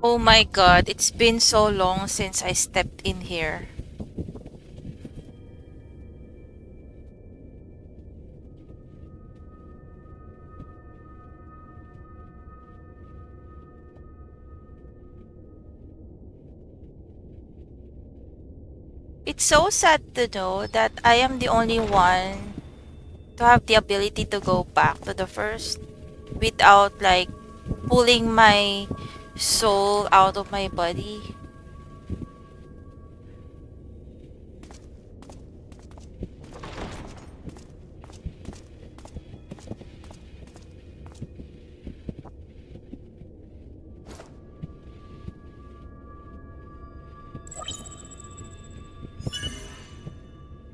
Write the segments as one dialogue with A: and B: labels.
A: Oh my god, it's been so long since I stepped in here. It's so sad to know that I am the only one to have the ability to go back to the first without like pulling my soul out of my body.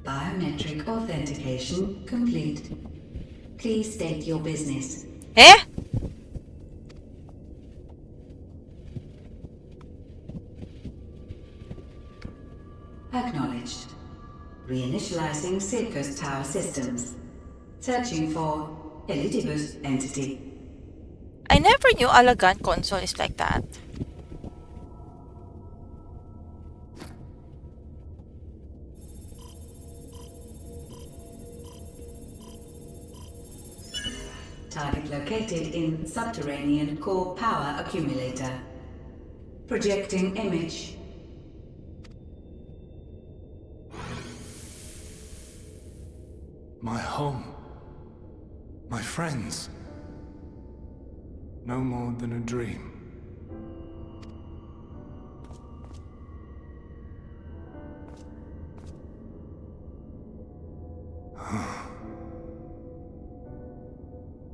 B: Biometric authentication complete. Please state your business.
A: Eh?
B: Acknowledged. Reinitializing Circus Tower systems. Searching for Elidibus entity.
A: I never knew Alagan console is like that.
B: Target located in subterranean core power accumulator. Projecting image.
C: My home. My friends. No more than a dream.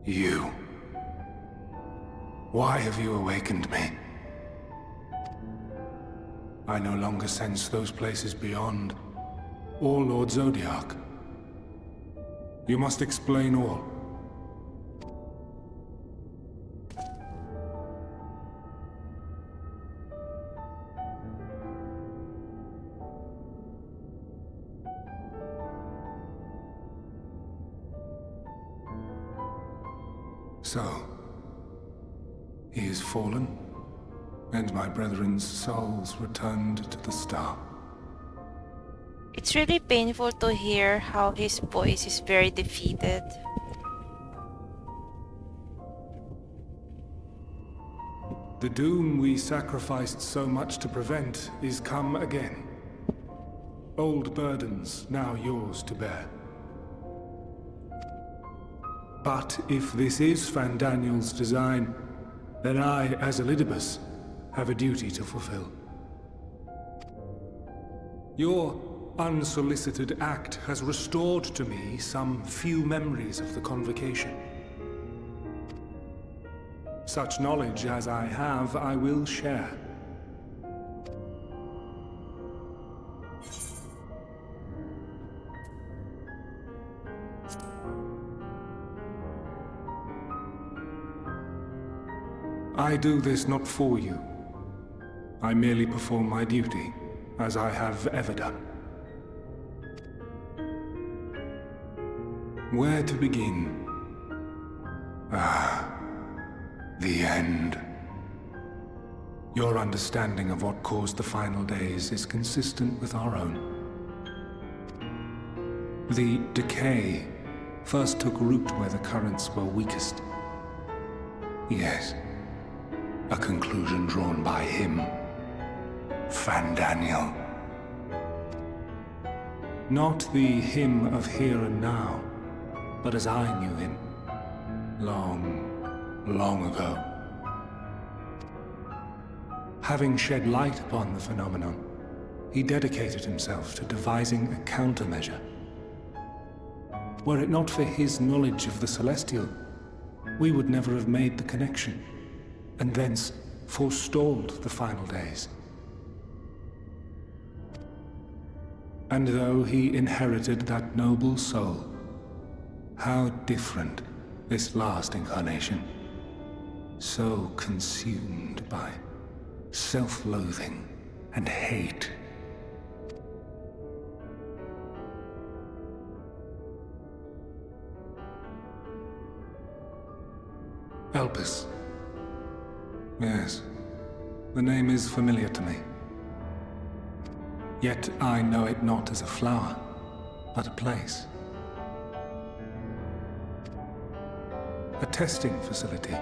C: You. Why have you awakened me? I no longer sense those places beyond, or Lord Zodiac. You must explain all. So, he is fallen, and my brethren's souls returned to the star.
A: It's really painful to hear how his voice is very defeated.
C: The doom we sacrificed so much to prevent is come again. Old burdens now yours to bear. But if this is Fandaniel's design, then I, as Elidibus, have a duty to fulfill. Your unsolicited act has restored to me some few memories of the convocation. Such knowledge as I have, I will share. I do this not for you. I merely perform my duty, as I have ever done. Where to begin? Ah, the end. Your understanding of what caused the final days is consistent with our own. The decay first took root where the currents were weakest. Yes, a conclusion drawn by him, Fandaniel. Not the him of here and now, but as I knew him, long, long ago. Having shed light upon the phenomenon, he dedicated himself to devising a countermeasure. Were it not for his knowledge of the Celestial, we would never have made the connection, and thence forestalled the final days. And though he inherited that noble soul, how different this last incarnation, so consumed by self-loathing and hate. Elpis. Yes. The name is familiar to me. Yet I know it not as a flower, but a place. A testing facility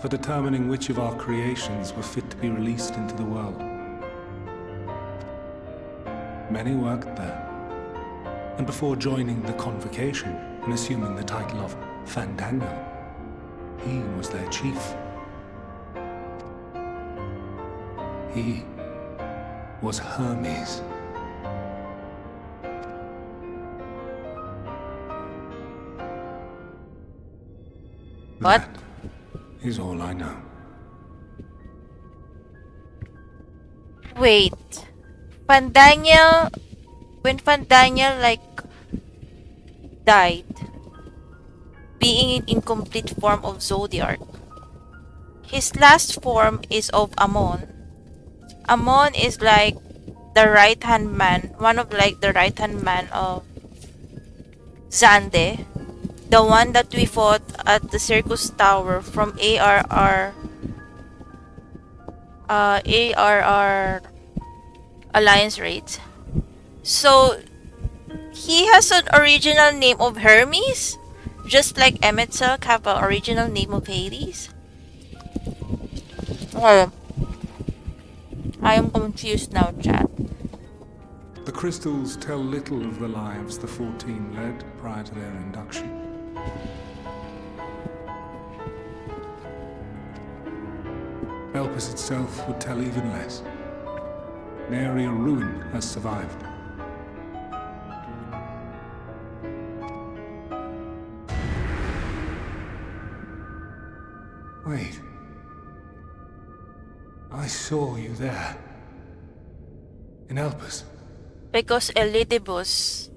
C: for determining which of our creations were fit to be released into the world. Many worked there, and before joining the convocation and assuming the title of Fandango, he was their chief. He was Hermes.
A: What?
C: That is all I know.
A: Wait. Fandaniel, when Fandaniel like died, being in incomplete form of Zodiac, his last form is of Amon. Amon is like the right hand man, one of like the right hand man of Zande, the one that we fought at the Circus Tower from ARR Alliance raids. So he has an original name of Hermes, just like Emetzelk have an original name of Hades. Well, I am confused now, chat.
C: The crystals tell little of the lives the 14 led prior to their induction. Elpis itself would tell even less. Nary a ruin has survived. Wait. I saw you there. In Elpis.
A: Because Elidibus,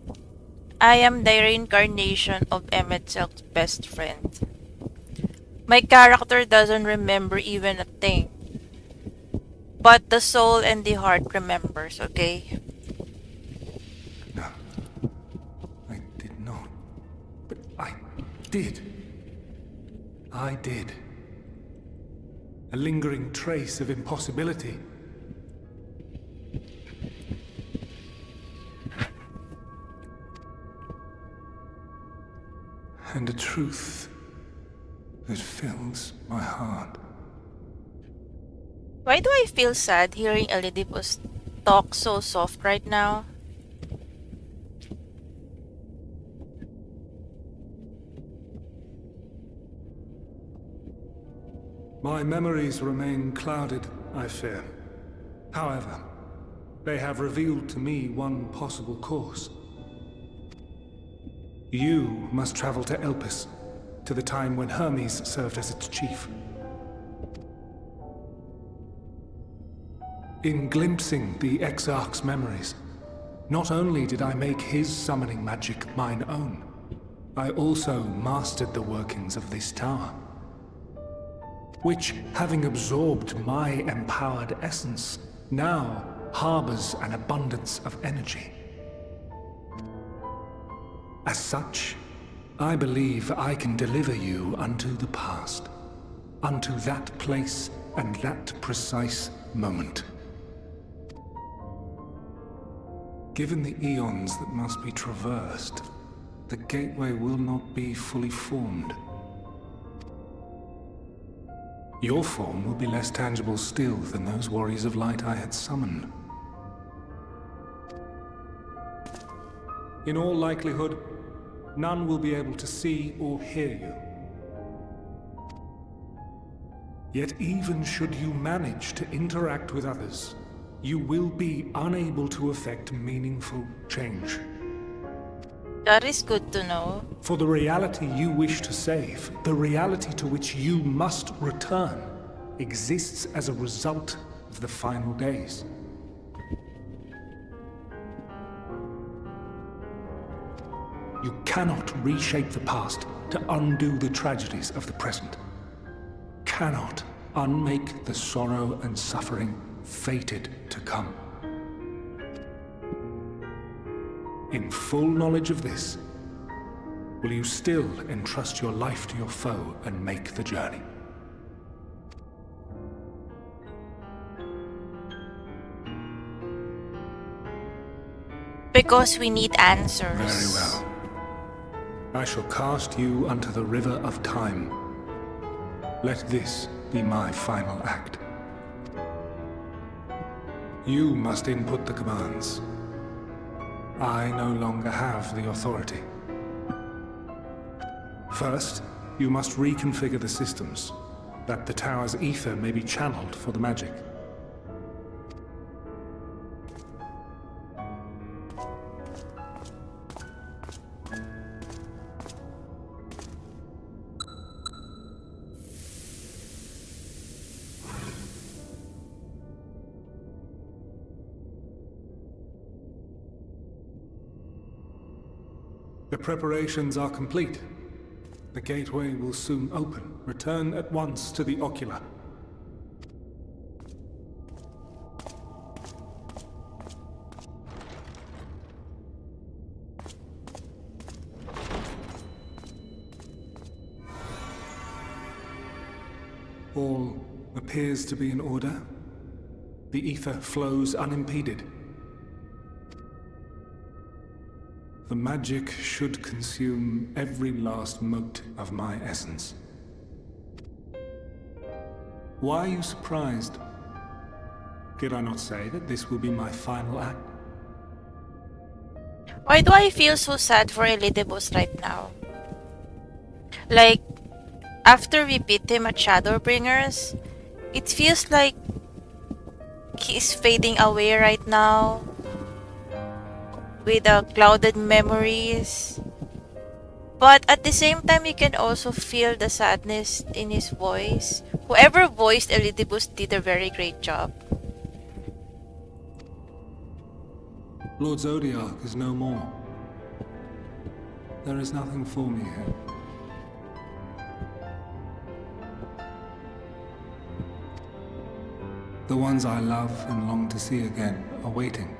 A: I am the reincarnation of Emetzelk's best friend. My character doesn't remember even a thing. But the soul and the heart remembers, okay?
C: No. I did not. But I did. I did. A lingering trace of impossibility. And a truth that fills my heart.
A: Why do I feel sad hearing Elidibus talk so soft right now?
C: My memories remain clouded, I fear. However, they have revealed to me one possible course. You must travel to Elpis, to the time when Hermes served as its chief. In glimpsing the Exarch's memories, not only did I make his summoning magic mine own, I also mastered the workings of this tower, which, having absorbed my empowered essence, now harbors an abundance of energy. As such, I believe I can deliver you unto the past, unto that place and that precise moment. Given the eons that must be traversed, the gateway will not be fully formed. Your form will be less tangible still than those warriors of light I had summoned. In all likelihood, none will be able to see or hear you. Yet even should you manage to interact with others, you will be unable to effect meaningful change.
A: That is good to know.
C: For the reality you wish to save, the reality to which you must return, exists as a result of the final days. You cannot reshape the past to undo the tragedies of the present. Cannot unmake the sorrow and suffering fated to come. In full knowledge of this, will you still entrust your life to your foe and make the journey?
A: Because we need
C: Very
A: answers.
C: well. I shall cast you unto the river of time. Let this be my final act. You must input the commands. I no longer have the authority. First, you must reconfigure the systems, that the tower's ether may be channeled for the magic. The preparations are complete. The gateway will soon open. Return at once to the ocular. All appears to be in order. The ether flows unimpeded. The magic should consume every last mote of my essence. Why are you surprised? Did I not say that this will be my final act?
A: Why do I feel so sad for Elidibus right now? Like, after we beat him at Shadowbringers, it feels like he's fading away right now with the clouded memories. But at the same time, you can also feel the sadness in his voice. Whoever voiced Elidibus did a very great job.
C: Lord Zodiac is no more. There is nothing for me here. The ones I love and long to see again are waiting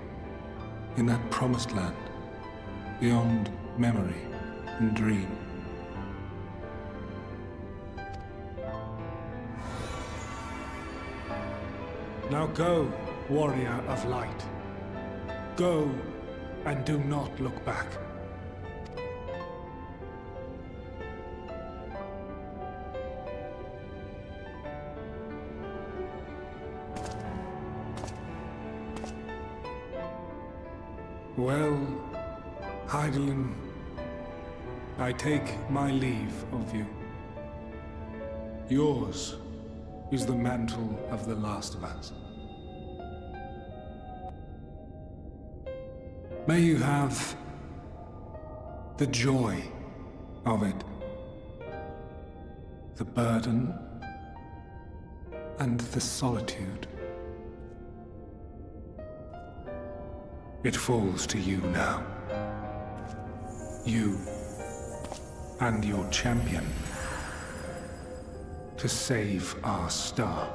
C: in that promised land, beyond memory and dream. Now go, warrior of light. Go, and do not look back. Well, Heidelin, I take my leave of you. Yours is the mantle of the last of us. May you have the joy of it, the burden and the solitude. It falls to you now. You and your champion to save our star.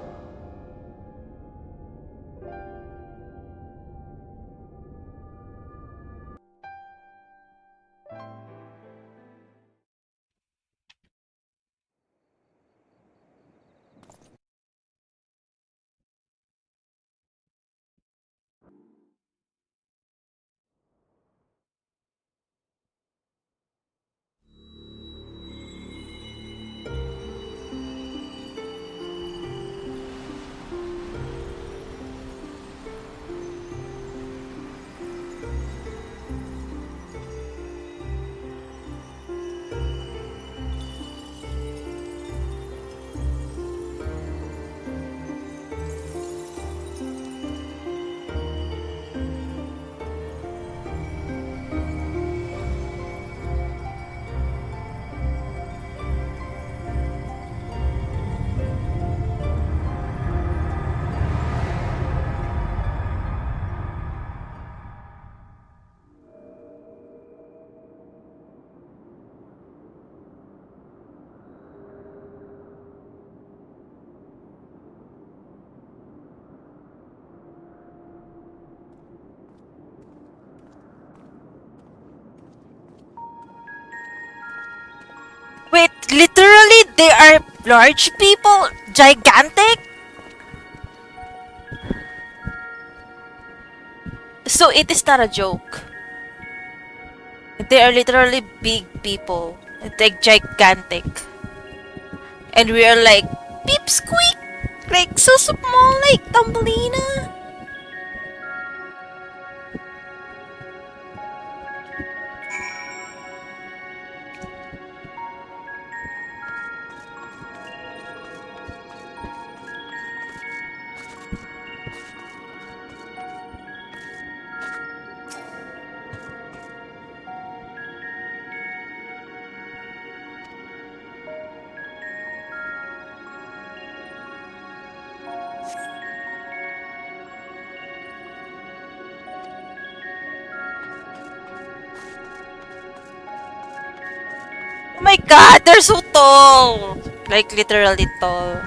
A: Wait, literally they are large people? Gigantic? So it is not a joke. They are literally big people. Like gigantic. And we are like beep squeak. Like so small like Thumbelina. Oh my god, they're so tall. Like literally tall.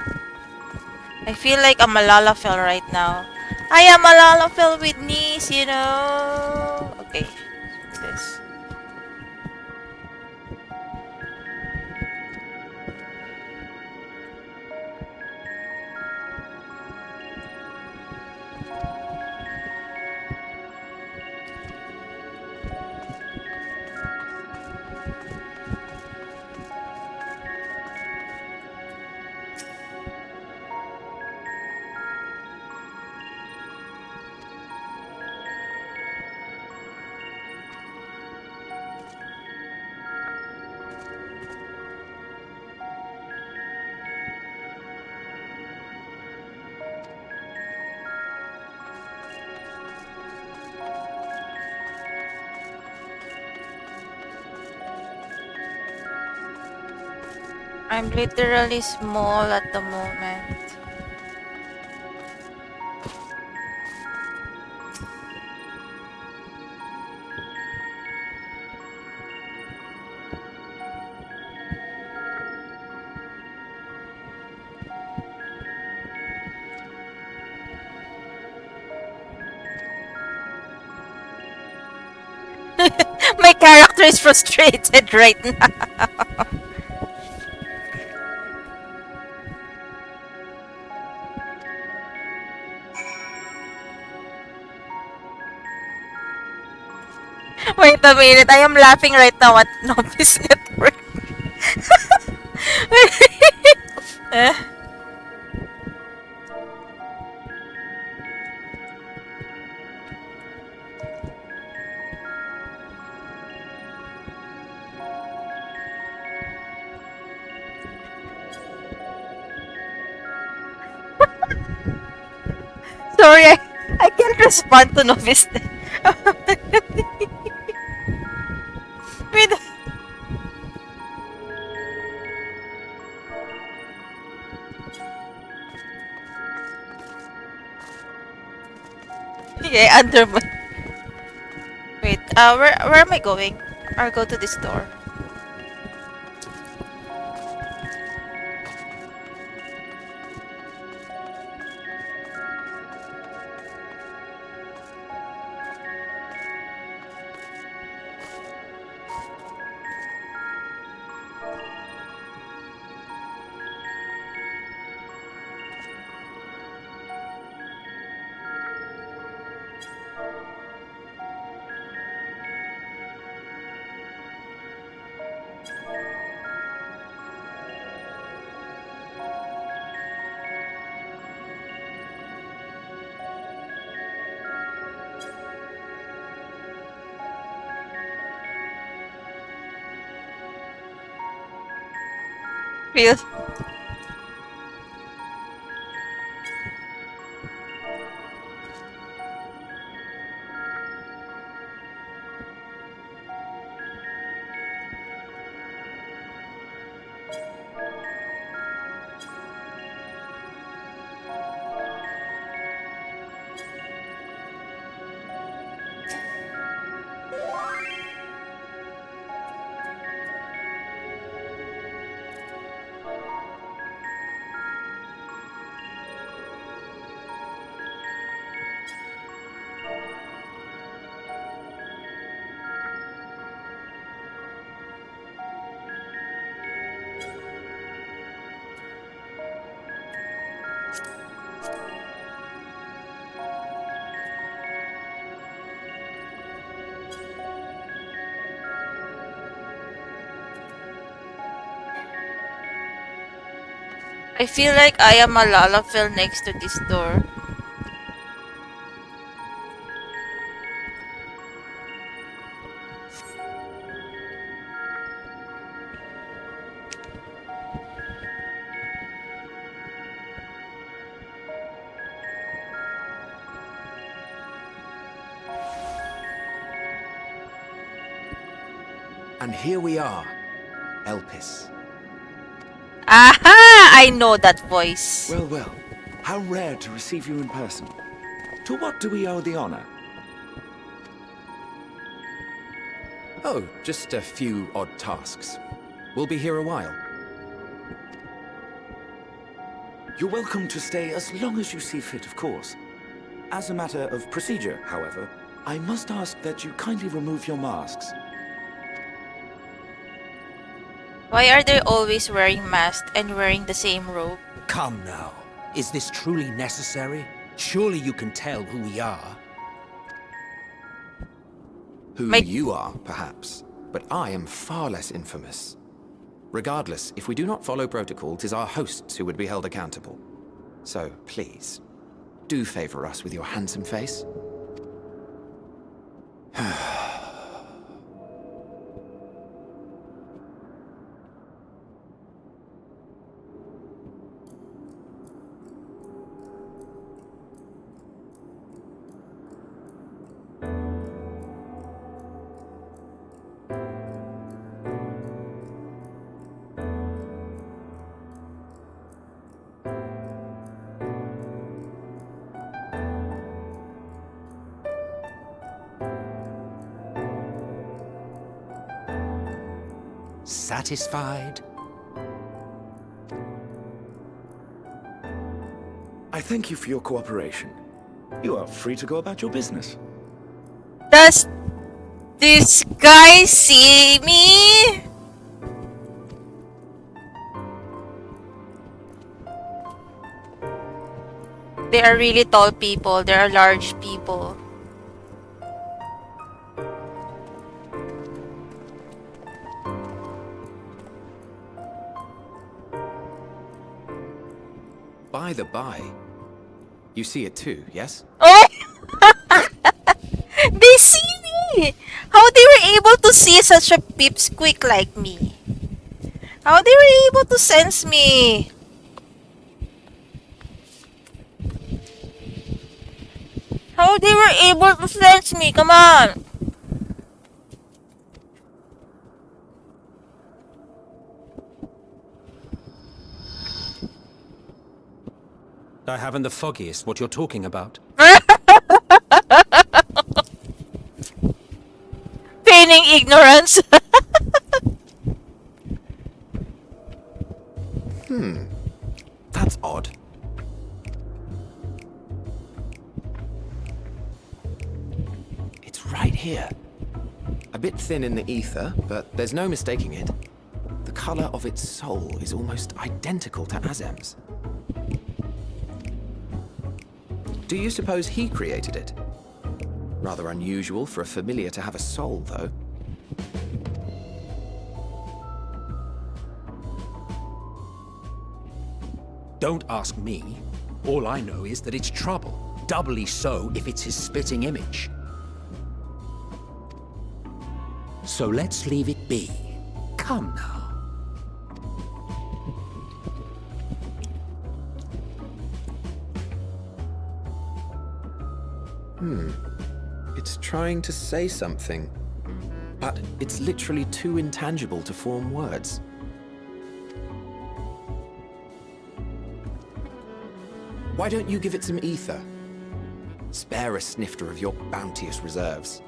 A: I feel like I'm a Lalafell right now. I am a Lalafell with knees, you know. Okay, this. I'm literally small at the moment. My character is frustrated right now. Wait a minute, I am laughing right now at Novice Network. Eh, Sorry, I can't respond to Novice. Wait, yeah, under my. Wait, where am I going? I'll go to this door. Feel. I feel like I am a Lalafell next to this door.
D: And here we are, Elpis.
A: Aha! I know that voice.
D: Well, well, how rare to receive you in person. To what do we owe the honor? Oh, just a few odd tasks. We'll be here a while. You're welcome to stay as long as you see fit, of course. As a matter of procedure, however, I must ask that you kindly remove your masks.
A: Why are they always wearing masks and wearing the same robe?
E: Come now. Is this truly necessary? Surely you can tell who we are.
D: Who
A: My-
D: you are, perhaps, but I am far less infamous. Regardless, if we do not follow protocol, 'tis our hosts who would be held accountable. So, please, do favor us with your handsome face.
E: Satisfied?
D: I thank you for your cooperation. You are free to go about your business.
A: Does this guy see me? They are really tall people. They are large people.
D: By the by, you see it too, yes?
A: Oh! They see me! How they were able to see such a pipsqueak like me? How they were able to sense me? How they were able to sense me? Come on!
E: I haven't the foggiest what you're talking about.
A: Feigning ignorance.
D: That's odd. It's right here. A bit thin in the ether, but there's no mistaking it. The color of its soul is almost identical to Azem's. Do you suppose he created it? Rather unusual for a familiar to have a soul, though.
E: Don't ask me. All I know is that it's trouble. Doubly so if it's his spitting image. So let's leave it be. Come now.
D: It's trying to say something, but it's literally too intangible to form words. Why don't you give it some ether? Spare a snifter of your bounteous reserves.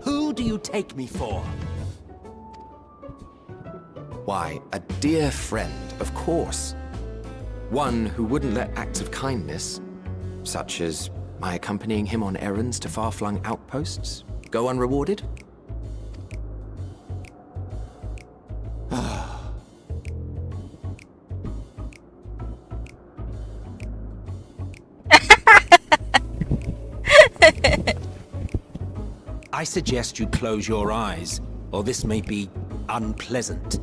E: Who do you take me for?
D: Why, a dear friend, of course. One who wouldn't let acts of kindness, such as my accompanying him on errands to far-flung outposts, go unrewarded?
E: I suggest you close your eyes, or this may be unpleasant.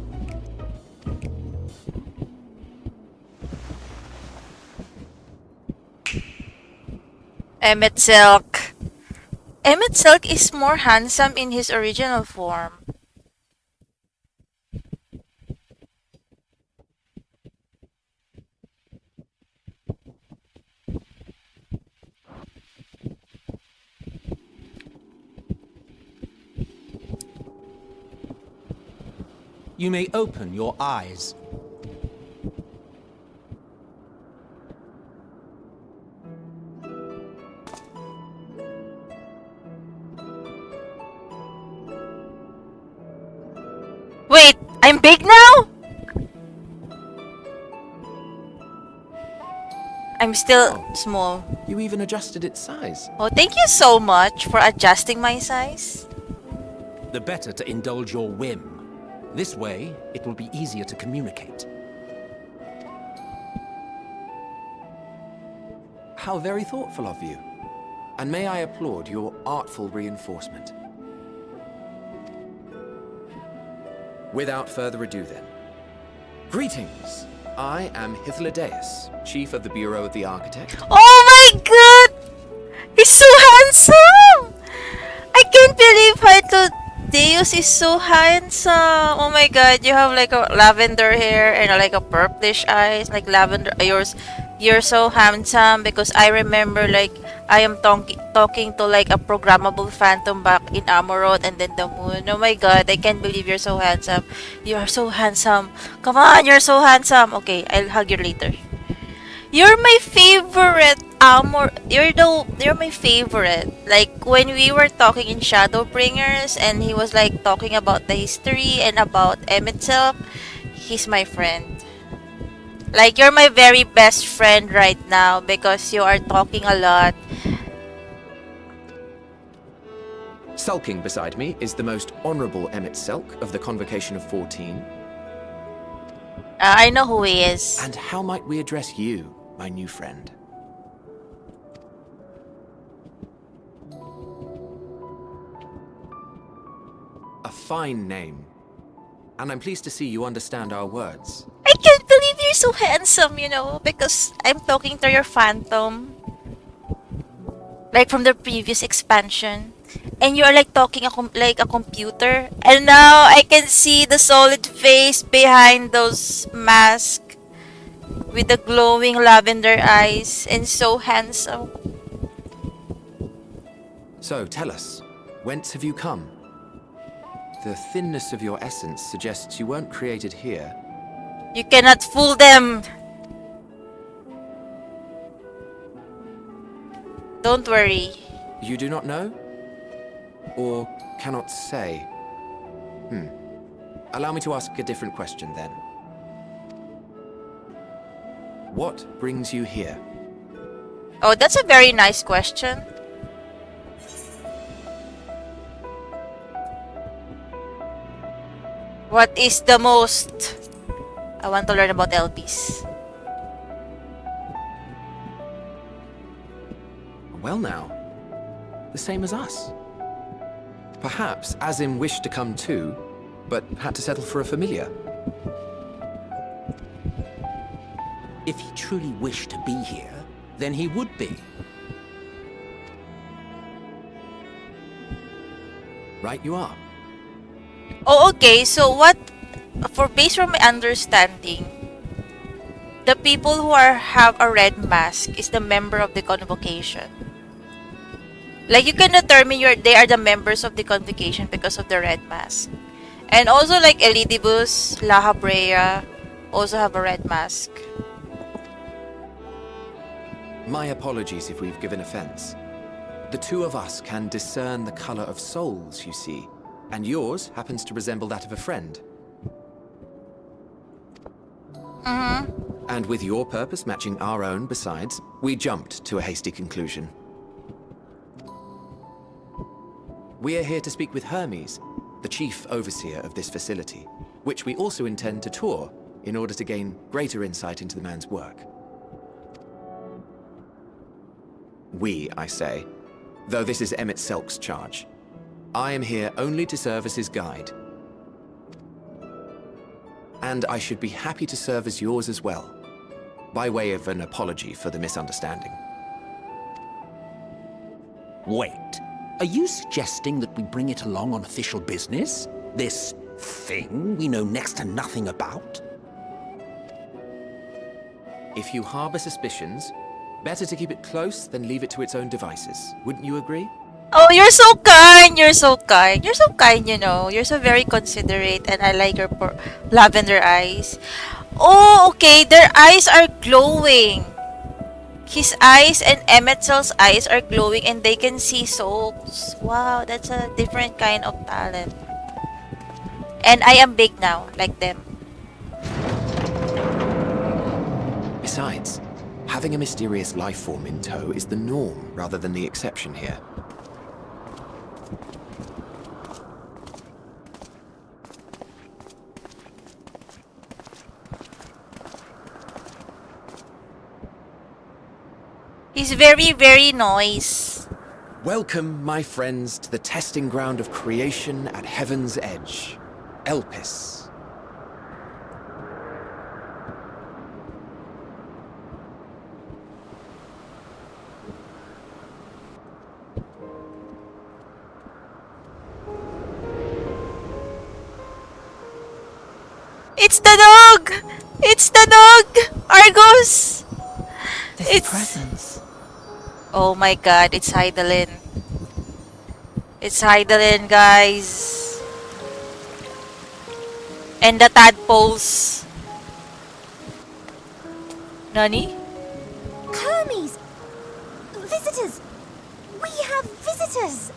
A: Emmett Silk. Emmett Silk is more handsome in his original form.
E: You may open your eyes.
A: Wait, I'm big now? I'm still
D: Oh.
A: small.
D: You even adjusted its size.
A: Oh, thank you so much for adjusting my size.
E: The better to indulge your whim. This way, it will be easier to communicate.
D: How very thoughtful of you. And may I applaud your artful reinforcement. Without further ado then. Greetings. I am Hythlodaeus, Chief of the Bureau of the Architect.
A: Oh my god! He's so handsome! I can't believe Hythlodaeus is so handsome. Oh my god, you have like a lavender hair and like a purplish eyes, like lavender. You're so handsome because I remember like I am talking to like a programmable phantom back in Amorot and then the moon. Oh my god, I can't believe you're so handsome. You are so handsome. Come on, you're so handsome. Okay, I'll hug you later. You're my favorite, Amor. You're my favorite. Like when we were talking in Shadowbringers, and he was like talking about the history and about M itself. He's my friend. Like you're my very best friend right now because you are talking a lot.
D: Sulking beside me is the most honorable Emmett Selk of the Convocation of 14.
A: I know who he is.
D: And how might we address you, my new friend? A fine name. And I'm pleased to see you understand our words.
A: I can't believe you're so handsome, you know, because I'm talking to your phantom. Like from the previous expansion. And you're like talking like a computer. And now I can see the solid face behind those masks. With the glowing lavender eyes. And so handsome.
D: So, tell us, whence have you come? The thinness of your essence suggests you weren't created here.
A: You cannot fool them. Don't worry.
D: You do not know? Or cannot say? Allow me to ask a different question then. What brings you here?
A: Oh, that's a very nice question. What is the most... I want to learn about LPs.
D: Well now, the same as us. Perhaps Azim wished to come too, but had to settle for a familiar.
E: If he truly wished to be here, then he would be.
D: Right you are.
A: Oh, okay. So what... based from my understanding, the people who have a red mask is the member of the convocation. Like you can determine they are the members of the convocation because of the red mask. And also like Elidibus, La Habrea also have a red mask.
D: My apologies if we've given offense. The two of us can discern the color of souls, you see, and yours happens to resemble that of a friend. And with your purpose matching our own besides, we jumped to a hasty conclusion. We are here to speak with Hermes, the chief overseer of this facility, which we also intend to tour in order to gain greater insight into the man's work. We, I say, though this is Emmett Selk's charge. I am here only to serve as his guide. And I should be happy to serve as yours as well, by way of an apology for the misunderstanding.
E: Wait, are you suggesting that we bring it along on official business? This thing we know next to nothing about?
D: If you harbor suspicions, better to keep it close than leave it to its own devices. Wouldn't you agree?
A: Oh, you're so kind. You're so kind. You're so kind, you know. You're so very considerate, and I like your lavender eyes. Oh, okay. Their eyes are glowing. His eyes and Emmetzel's eyes are glowing, and they can see souls. Wow, that's a different kind of talent. And I am big now, like them.
D: Besides, having a mysterious life form in tow is the norm rather than the exception here.
A: He's very, very nice.
D: Welcome, my friends, to the testing ground of creation at Heaven's Edge, Elpis.
A: It's the dog! It's the dog! Argos!
F: This
A: It's...
F: presence.
A: Oh my god, it's Heidelin. It's Heidelin, guys. And the tadpoles. Nani?
G: Hermes! Visitors! We have visitors!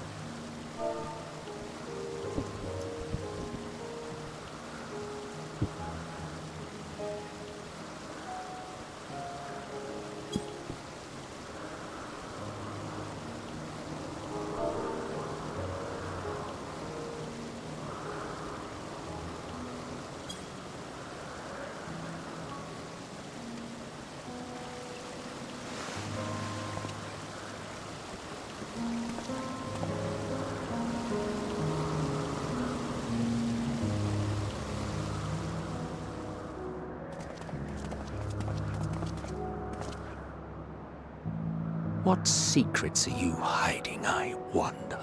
E: What secrets are you hiding, I wonder?